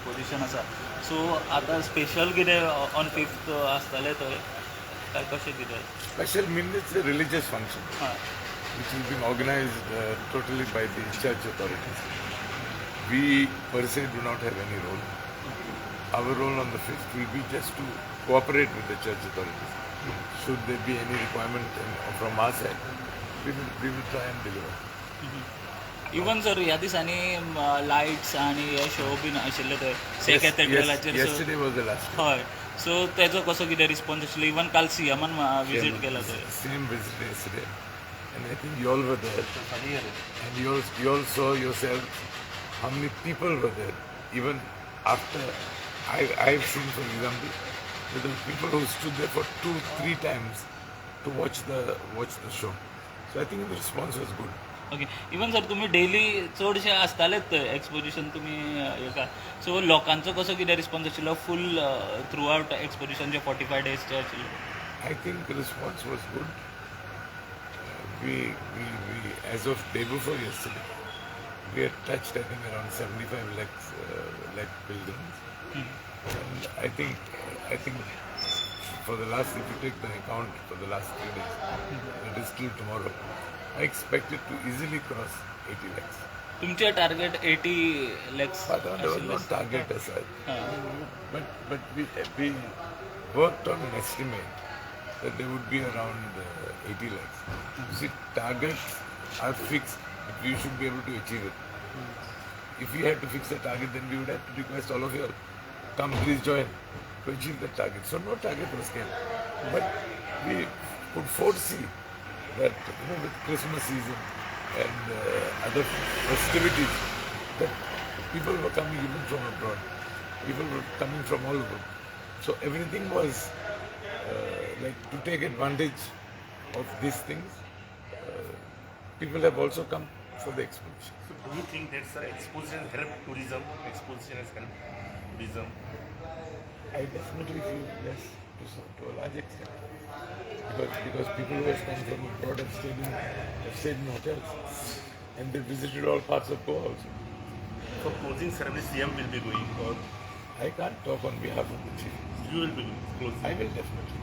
Exposition आसा. सो आतां special कितें ऑन 5th आसतलें थंय काय कशें कितें? Special means it's a religious function हय. which is being organized totally by the church authorities. We per se do not have any role. Our role on the 5th will be just to cooperate with the church authorities. Should there be any requirement from our side, we will try and deliver. Even sir ह्या दिसांनी lights आनी हे show been आशिल्ले थंय से कॅथेड्रलाचेर. Yesterday was the last day. हय. सो तेजो कसो कितें रिस्पॉन्स आशिल्लो? इवन काल सीएमान विजीट केला थंय. Same visit yesterday, and I think you all were there. And you all saw yourself how many people were there. Even after I've seen, for example, that there were people who stood there for 2-3 times to watch the show. So I think the response was good. Okay. Even sir तुमी daily चडशे आसतालेच थंय exposition तुमी हेका. सो लोकांचो कसो कितें response आशिल्लो फूल through out exposition जे 45 डेजचे आशिल्ले? I think the response was good. We as of day before yesterday, we had touched I think around 75 lakh pilgrims. And I think for the last, if you take the account for the last 3 days, that is till tomorrow, I expect it to easily cross 80 lakhs. तुमचे target 80 lakhs But there was no target as such. But we worked on an estimate that there would be around 80 lakhs. You see, targets are fixed, but we should be able to achieve it. If we had to fix a target, then we would have to request all of you all, come please join to achieve the target. So no target was kept. But we could foresee that with Christmas season and other festivities, that people were coming even from abroad. People were coming from all over. So everything was like to take advantage of these things. People have also come for the exposition. So do you think that, sir, exposition has helped tourism? Exposition has helped tourism? I definitely feel yes, to a large extent. Because people who have come from abroad have stayed in hotels, and they visited all parts of Goa also. For closing ceremony, CM will be going, or I can't talk on behalf of the chief. you will be closing? I will definitely.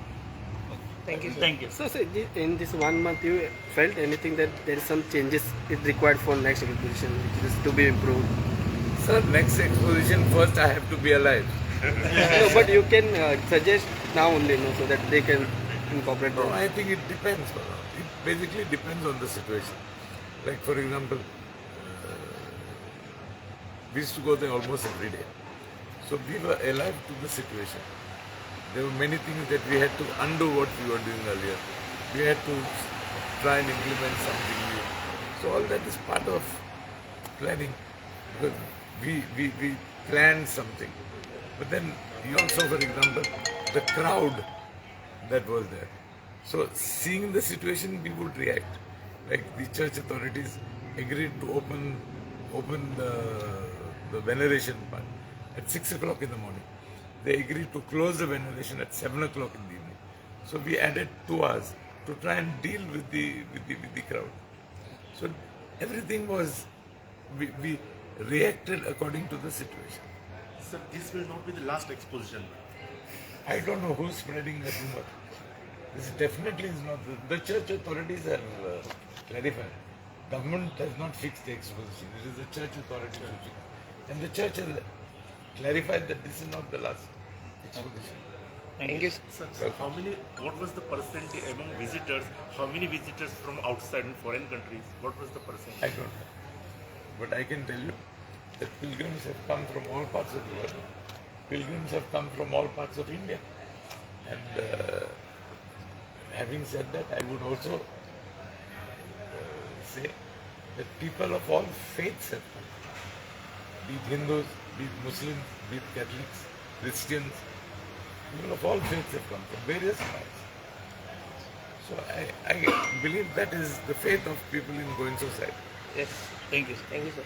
Thank you. Thank you. So, in this 1 month, you felt anything that there is some changes it required for next exposition, which is to be improved? Sir, next exposition, first I have to be alive. No, but you can suggest now only, no, so that they can incorporate No, that. I think it depends. It basically depends on the situation. Like for example, we used to go there almost every day. So we were alive to the situation. There were many things that we had to undo what we were doing earlier. We had to try and implement something new. So all that is part of planning. Because we planned something. But then you also, for example, the crowd that was there. So seeing the situation, we would react. Like the church authorities agreed to open the veneration part at 6 o'clock in the morning. They agreed to close the veneration at 7 o'clock in the evening. So we added 2 hours to try and deal with the crowd. So everything was, we reacted according to the situation. Sir, this will not be the last exposition. I don't know who's spreading the rumor. This definitely is not. The church authorities have clarified. Government has not fixed the exposition. It is the church authorities who fix. And the church has clarified that this is not the last exposition. Thank you. Sir, what was the percentage among visitors? How many visitors from outside and foreign countries? What was the percentage? I don't know. But I can tell you that pilgrims have come from all parts of the world. Pilgrims have come from all parts of India. And having said that, I would also say that people of all faiths have come. Be it Hindus, be it Muslims, be it Catholics, Christians. People of all faiths have come from various parts. So I believe that is the faith of people in Goan society. Yes. Thank you. Thank you, sir.